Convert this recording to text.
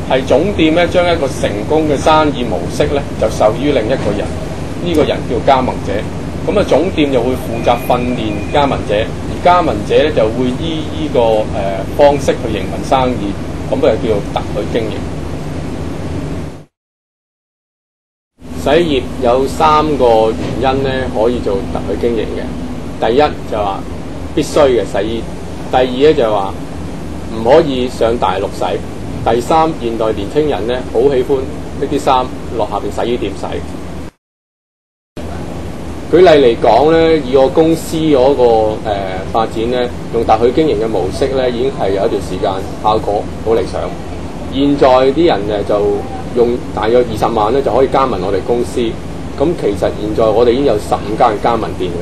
係總店咧將一個成功嘅生意模式咧就授予另一個人，呢個人叫加盟者。咁啊總店就會負責訓練加盟者，而加盟者咧就會依呢個方式去營運生意，咁就叫做特許經營。洗衣業有3個原因咧可以做特許經營嘅。第一就話必須嘅洗衣，第二咧就話唔可以上大陸洗，第三現代年輕人咧好喜歡呢啲衫落下邊洗衣店洗。舉例嚟講咧，以我公司嗰個發展咧，用特許經營嘅模式咧，已經係有一段時間效果好理想。現在啲人就用大約20萬咧就可以加盟我哋公司。咁其實現在我哋已經有15間加盟店嘅。